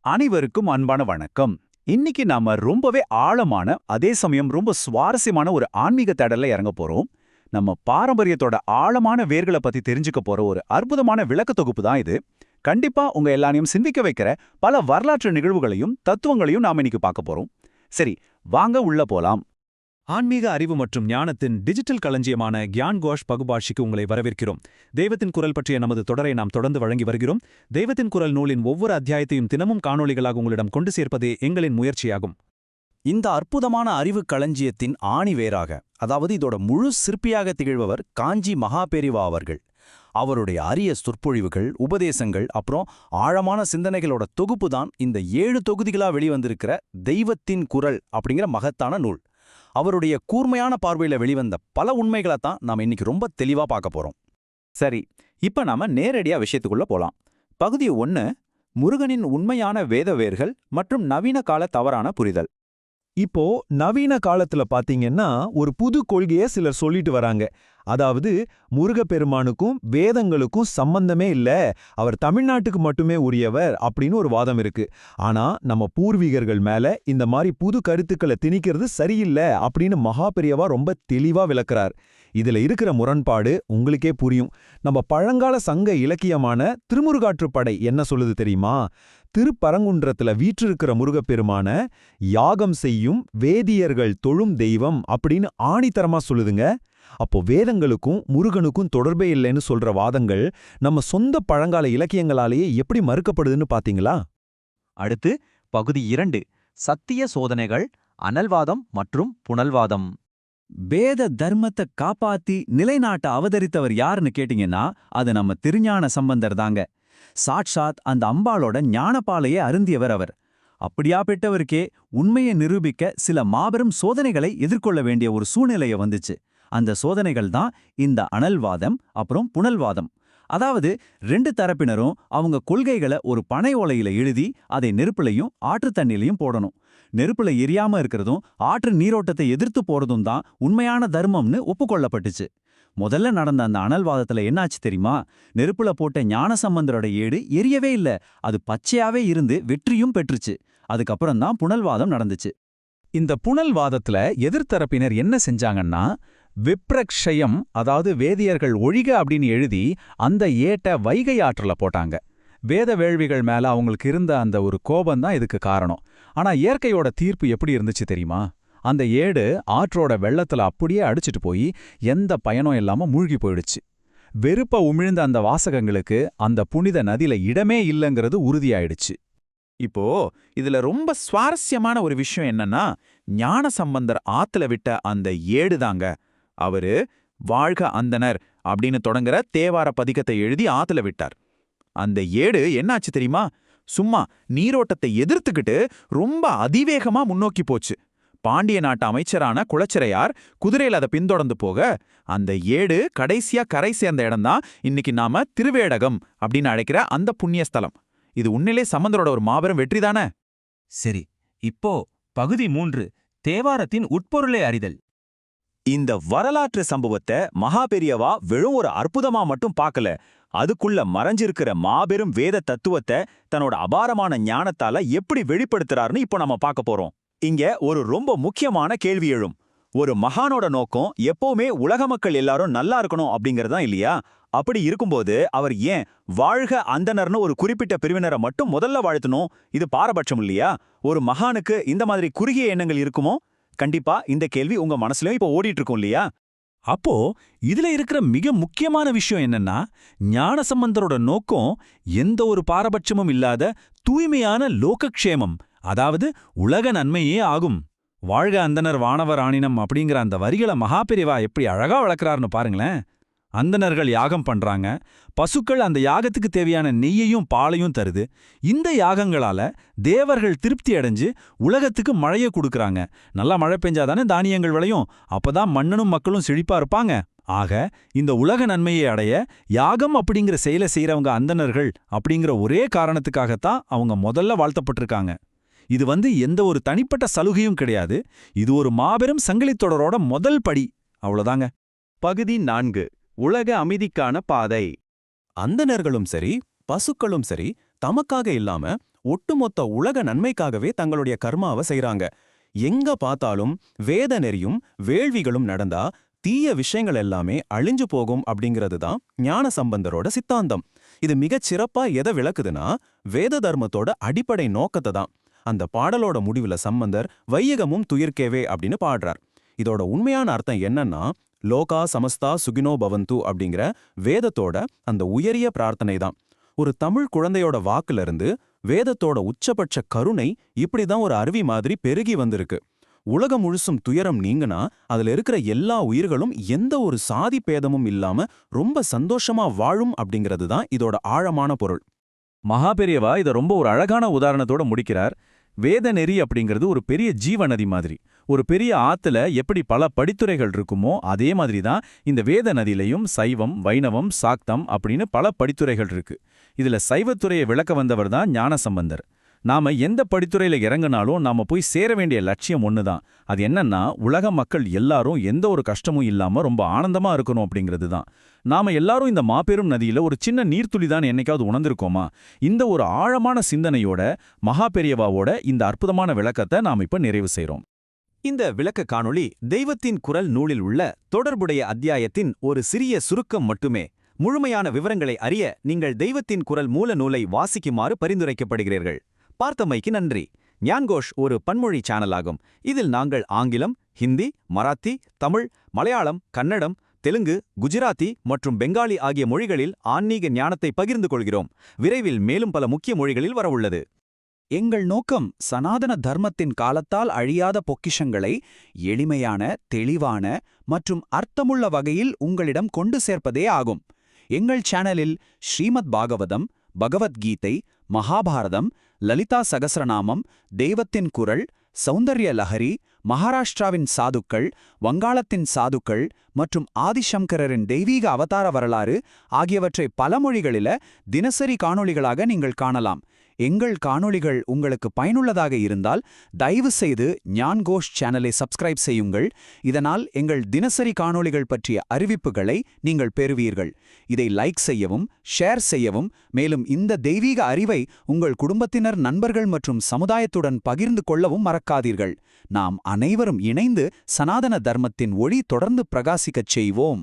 அனைவருக்கும் அன்பான வணக்கம். இன்னைக்கு நாம ரொம்பவே ஆழமான, அதே சமயம் ரொம்ப சுவாரஸ்யமான ஒரு ஆன்மீக தேடல்ல இறங்க போறோம். நம்ம பாரம்பரியத்தோட ஆழமான வேர்களை பத்தி தெரிஞ்சுக்க போற ஒரு அற்புதமான விளக்க தொகுப்பு தான் இது. கண்டிப்பா உங்க எல்லாரையும் சிந்திக்க வைக்கிற பல வரலாற்று நிகழ்வுகளையும் தத்துவங்களையும் நாம இன்னைக்கு பார்க்க போறோம். சரி, வாங்க உள்ள போலாம். ஆன்மீக அறிவு மற்றும் ஞானத்தின் டிஜிட்டல் களஞ்சியமான கியான் கோஷ் பகுபாஷிக்கு உங்களை வரவேற்கிறோம். தெய்வத்தின் குரல் பற்றிய நமது தொடரை நாம் தொடர்ந்து வழங்கி வருகிறோம். தெய்வத்தின் குரல் நூலின் ஒவ்வொரு அத்தியாயத்தையும் தினமும் காணொளிகளாக உங்களிடம் கொண்டு சேர்ப்பதே எங்களின் முயற்சியாகும். இந்த அற்புதமான அறிவு களஞ்சியத்தின் ஆணிவேராக, அதாவது இதோட முழு சிற்பியாக திகழ்பவர் காஞ்சி மகாபெரிவா அவர்கள். அவருடைய அரிய சொற்பொழிவுகள், உபதேசங்கள், அப்புறம் ஆழமான சிந்தனைகளோட தொகுப்பு தான் இந்த 7 தொகுதிகளா வெளிவந்திருக்கிற தெய்வத்தின் குரல் அப்படிங்கிற மகத்தான நூல். அவருடைய கூர்மையான பார்வையில வெளிவந்த பல உண்மைகளை தான் நாம இன்னைக்கு ரொம்ப தெளிவா பார்க்க போறோம். சரி, இப்ப நாம நேரடியா விஷயத்துக்குள்ள போலாம். பகுதி 1, முருகனின் உண்மையான வேத வேர்கள் மற்றும் நவீன கால தவறான புரிதல். இப்போ நவீன காலத்துல பாத்தீங்கன்னா ஒரு புது கொள்கைய சிலர் சொல்லிட்டு வராங்க. அதாவது முருகப்பெருமானுக்கும் வேதங்களுக்கும் சம்பந்தமே இல்ல, அவர் தமிழ்நாட்டுக்கு மட்டுமே உரியவர் அப்படின்னு ஒரு வாதம் இருக்கு. ஆனா நம்ம பூர்வீகர்கள் மேல இந்த மாதிரி புது கருத்துக்களை திணிக்கிறது சரியில்லை அப்படின்னு மகாபெரியவா ரொம்ப தெளிவா விளக்குறார். இதுல இருக்கிற முரண்பாடு உங்களுக்கே புரியும். நம்ம பழங்கால சங்க இலக்கியமான திருமுருகாற்றுப்படை என்ன சொல்லுது தெரியுமா? திருப்பரங்குன்றத்துல வீற்றிருக்கிற முருகப்பெருமான யாகம் செய்யும் வேதியர்கள் தொழும் தெய்வம் அப்படின்னு ஆணித்தரமா சொல்லுதுங்க. அப்போ வேதங்களுக்கும் முருகனுக்கும் தொடர்பே இல்லைன்னு சொல்ற வாதங்கள் நம்ம சொந்த பழங்கால இலக்கியங்களாலேயே எப்படி மறுக்கப்படுதுன்னு பாத்தீங்களா? அடுத்து பகுதி 2, சத்திய சோதனைகள், அனல்வாதம் மற்றும் புனல்வாதம். வேத தர்மத்தை காப்பாத்தி நிலைநாட்ட அவதரித்தவர் யாருன்னு கேட்டீங்கன்னா அது நம்ம திருஞான சம்பந்தர் தாங்க. சாட்சாத் அந்த அம்பாளோட ஞானப்பாலையே அருந்தியவர் அவர். அப்படியா பெற்றவருக்கே உண்மையை நிரூபிக்க சில மாபெரும் சோதனைகளை எதிர்கொள்ள வேண்டிய ஒரு சூழ்நிலைய வந்துச்சு. அந்த சோதனைகள் தான் இந்த அனல்வாதம் அப்புறம் புனல்வாதம். அதாவது 2 தரப்பினரும் அவங்க கொள்கைகளை ஒரு பனை ஓலையில எழுதி அதை நெருப்புலையும் ஆற்று தண்ணிலையும் போடணும். நெருப்புல எரியாம இருக்கிறதும் ஆற்று நீரோட்டத்தை எதிர்த்து போறதும் தான் உண்மையான தர்மம்னு ஒப்புக்கொள்ளப்பட்டுச்சு. முதல்ல நடந்த அந்த அனல்வாதத்துல என்னாச்சு தெரியுமா? நெருப்புல போட்ட ஞானசம்பந்தரோட ஏடு எரியவே இல்ல, அது பச்சையாவே இருந்து வெற்றியும் பெற்றுச்சு. அதுக்கப்புறம் தான் புனல்வாதம் நடந்துச்சு. இந்த புனல்வாதத்துல எதிர்த்தரப்பினர் என்ன செஞ்சாங்கன்னா, விப்ரக்ஷயம், அதாவது வேதியர்கள் ஒழிக அப்படின்னு எழுதி அந்த ஏட்டை வைகை ஆற்றுல போட்டாங்க. வேத வேள்விகள் மேல அவங்களுக்கு இருந்த அந்த ஒரு கோபம்தான் இதுக்கு காரணம். ஆனா இயற்கையோட தீர்ப்பு எப்படி இருந்துச்சு தெரியுமா? அந்த ஏடு ஆற்றோட வெள்ளத்துல அப்படியே அடிச்சிட்டு போய் எந்த பயனும் இல்லாம மூழ்கி போயிடுச்சு. வெறுப்ப உமிழ்ந்த அந்த வாசகங்களுக்கு அந்த புனித நதியில இடமே இல்லைங்கிறது உறுதியாயிடுச்சு. இப்போ இதுல ரொம்ப சுவாரஸ்யமான ஒரு விஷயம் என்னன்னா, ஞான சம்பந்தர் ஆத்துல விட்ட அந்த ஏடுதாங்க. அவரு வாழ்க அந்தனர் அப்படின்னு தொடங்குற தேவார பதிகத்தை எழுதி ஆத்துல விட்டார். அந்த ஏடு என்னாச்சு தெரியுமா? சும்மா நீரோட்டத்தை எதிர்த்துக்கிட்டு ரொம்ப அதிவேகமா முன்னோக்கி போச்சு. பாண்டிய நாட்டு அமைச்சரான குலச்சிறையார் குதிரையில் அதை பின்தொடர்ந்து போக அந்த ஏடு கடைசியா கரை சேர்ந்த இடம்தான் இன்னைக்கு நாம திருவேடகம் அப்படின்னு அழைக்கிற அந்த புண்ணியஸ்தலம். இது உண்மையிலே சம்பந்தரோட ஒரு மாபெரும் வெற்றிதானே? சரி, இப்போ பகுதி 3, தேவாரத்தின் உட்பொருளை அறிதல். இந்த வரலாற்று சம்பவத்தை மகாபெரியவா வெறும் ஒரு அற்புதமா மட்டும் பார்க்கல, அதுக்குள்ள மறைஞ்சிருக்கிற மாபெரும் வேத தத்துவத்தை தன்னோட அபாரமான ஞானத்தால எப்படி வெளிப்படுத்துறாருன்னு இப்போ நம்ம பார்க்க போறோம். இங்க ஒரு ரொம்ப முக்கியமான கேள்வி எழும். ஒரு மகானோட நோக்கம் எப்பவுமே உலக மக்கள் எல்லாரும் நல்லா இருக்கணும் அப்படிங்கறதுதான் இல்லையா? அப்படி இருக்கும்போது அவர் ஏன் வாழ்க அந்தனர்னு ஒரு குறிப்பிட்ட பிரிவினரை மட்டும் முதல்ல வாழ்த்தணும்? இது பாரபட்சம் இல்லையா? ஒரு மகானுக்கு இந்த மாதிரி குறுகிய எண்ணங்கள் இருக்குமோ? கண்டிப்பா இந்த கேள்வி உங்க மனசுலயும் இப்போ ஓடிட்டு இருக்கும் இல்லையா? அப்போ இதுல இருக்கிற மிக முக்கியமான விஷயம் என்னன்னா, ஞானசம்பந்தரோட நோக்கம் எந்த ஒரு பாரபட்சமும் இல்லாத தூய்மையான லோகக்ஷேமம், அதாவது உலக நன்மையே ஆகும். வாழ்க அந்தனர் வானவர் ஆணினம் அப்படிங்கிற அந்த வரிகளை மகாபெரிவா எப்படி அழகா வளர்க்கறாருன்னு பாருங்களேன். அந்தணர்கள் யாகம் பண்றாங்க, பசுக்கள் அந்த யாகத்துக்கு தேவையான நெய்யையும் பாலையும் தருது. இந்த யாகங்களால தேவர்கள் திருப்தி அடைஞ்சு உலகத்துக்கு மழையை கொடுக்கறாங்க. நல்லா மழை பெஞ்சாதானே தானியங்கள் விளையும், அப்பதான் மன்னனும் மக்களும் செழிப்பா இருப்பாங்க. ஆக இந்த உலக நன்மையை அடைய யாகம் அப்படிங்கிற செயலை செய்யறவங்க அந்தணர்கள் அப்படிங்கிற ஒரே காரணத்துக்காகத்தான் அவங்க முதல்ல வாழ்த்தப்பட்டிருக்காங்க. இது எந்த ஒரு தனிப்பட்ட சலுகையும் கிடையாது. இது ஒரு மாபெரும் சங்கிலித் தொடரோட முதல் படி, அவ்வளவுதாங்க. பகுதி 4, உலக அமைதிக்கான பாதை. அந்தணர்களும் சரி, பசுக்களும் சரி, தமக்காக இல்லாம ஒட்டுமொத்த உலக நன்மைக்காகவே தங்களுடைய கர்மாவை செய்றாங்க. எங்க பார்த்தாலும் வேத நெறியும் வேள்விகளும் நடந்தா தீய விஷயங்கள் எல்லாமே அழிஞ்சு போகும் அப்படிங்கிறது தான் ஞான சம்பந்தரோட சித்தாந்தம். இது மிகச் சிறப்பா எதை விளக்குதுன்னா வேத தர்மத்தோட அடிப்படை நோக்கத்தை தான். அந்த பாடலோட முடிவுல சம்பந்தர் வையகமும் துயிர்க்கேவே அப்படின்னு பாடுறார். இதோட உண்மையான அர்த்தம் என்னன்னா லோகா சமஸ்தா சுகினோ பவந்து அப்படிங்கிற வேதத்தோட அந்த உயரிய பிரார்த்தனை தான். ஒரு தமிழ் குழந்தையோட வாக்குல இருந்து வேதத்தோட உச்சபட்ச கருணை இப்படிதான் ஒரு அருவி மாதிரி பெருகி வந்திருக்கு. உலகம் முழுசும் துயரம் நீங்கினா அதுல இருக்கிற எல்லா உயிர்களும் எந்த ஒரு சாதி பேதமும் இல்லாம ரொம்ப சந்தோஷமா வாழும் அப்படிங்கிறது தான் இதோட ஆழமான பொருள். மகாபெரியவா இதை ரொம்ப ஒரு அழகான உதாரணத்தோட முடிக்கிறார். வேத நெறி அப்படிங்கிறது ஒரு பெரிய ஜீவ நதி மாதிரி. ஒரு பெரிய ஆத்துல எப்படி பல படித்துறைகள் இருக்குமோ அதே மாதிரி தான் இந்த வேத நதியிலையும் சைவம், வைணவம், சாக்தம் அப்படின்னு பல படித்துறைகள் இருக்கு. இதுல சைவத்துறையை விளக்க வந்தவர் தான் ஞானசம்பந்தர். நாம எந்த படித்துறையில இறங்குனாலும் நாம போய் சேர வேண்டிய லட்சியம் ஒண்ணுதான். அது என்னன்னா உலக மக்கள் எல்லாரும் எந்த ஒரு கஷ்டமும் இல்லாம ரொம்ப ஆனந்தமா இருக்கணும் அப்படிங்கிறது தான். நாம எல்லாரும் இந்த மாபெரும் நதியில ஒரு சின்ன நீர்த்துளி தான் என்னைக்காவது உணர்ந்திருக்கோமா? இந்த ஒரு ஆழமான சிந்தனையோட மகாபெரியவாவோட இந்த அற்புதமான விளக்கத்தை நாம இப்ப நிறைவு செய்றோம். இந்த விளக்க காணொளி தெய்வத்தின் குரல் நூலில் உள்ள தொடர்புடைய அத்தியாயத்தின் ஒரு சிறிய சுருக்கம் மட்டுமே. முழுமையான விவரங்களை அறிய நீங்கள் தெய்வத்தின் குரல் மூல நூலை வாசிக்குமாறு பரிந்துரைக்கப்படுகிறீர்கள். பார்த்தமைக்கு நன்றி. ஞான்கோஷ் ஒரு பன்மொழி சேனலாகும். இதில் நாங்கள் ஆங்கிலம், ஹிந்தி, மராத்தி, தமிழ், மலையாளம், கன்னடம், தெலுங்கு, குஜராத்தி மற்றும் பெங்காலி ஆகிய மொழிகளில் ஆன்மீக ஞானத்தை பகிர்ந்து கொள்கிறோம். விரைவில் மேலும் பல முக்கிய மொழிகளில் வரவுள்ளது. எங்கள் நோக்கம் சனாதன தர்மத்தின் காலத்தால் அழியாத பொக்கிஷங்களை எளிமையான, தெளிவான மற்றும் அர்த்தமுள்ள வகையில் உங்களிடம் கொண்டு சேர்ப்பதே ஆகும். எங்கள் சேனலில் ஸ்ரீமத் பாகவதம், பகவத்கீதை, மகாபாரதம், லலிதா சகஸ்ரநாமம், தெய்வத்தின் குரல், சௌந்தர்ய லஹரி, மகாராஷ்டிராவின் சாதுக்கள், வங்காளத்தின் சாதுக்கள் மற்றும் ஆதிசங்கரரின் தெய்வீக அவதார வரலாறு ஆகியவற்றை பல மொழிகளில தினசரி காணொளிகளாக நீங்கள் காணலாம். எங்கள் காணொளிகள் உங்களுக்கு பயனுள்ளதாக இருந்தால் தயவு செய்து ஞான்கோஷ் சேனலை சப்ஸ்கிரைப் செய்யுங்கள். இதனால் எங்கள் தினசரி காணொளிகள் பற்றிய அறிவிப்புகளை நீங்கள் பெறுவீர்கள். இதை லைக் செய்யவும், ஷேர் செய்யவும், மேலும் இந்த தெய்வீக அறிவை உங்கள் குடும்பத்தினர், நண்பர்கள் மற்றும் சமுதாயத்துடன் பகிர்ந்து கொள்ளவும் மறக்காதீர்கள். நாம் அனைவரும் இணைந்து சனாதன தர்மத்தின் ஒளி தொடர்ந்து பிரகாசிக்கச் செய்வோம்.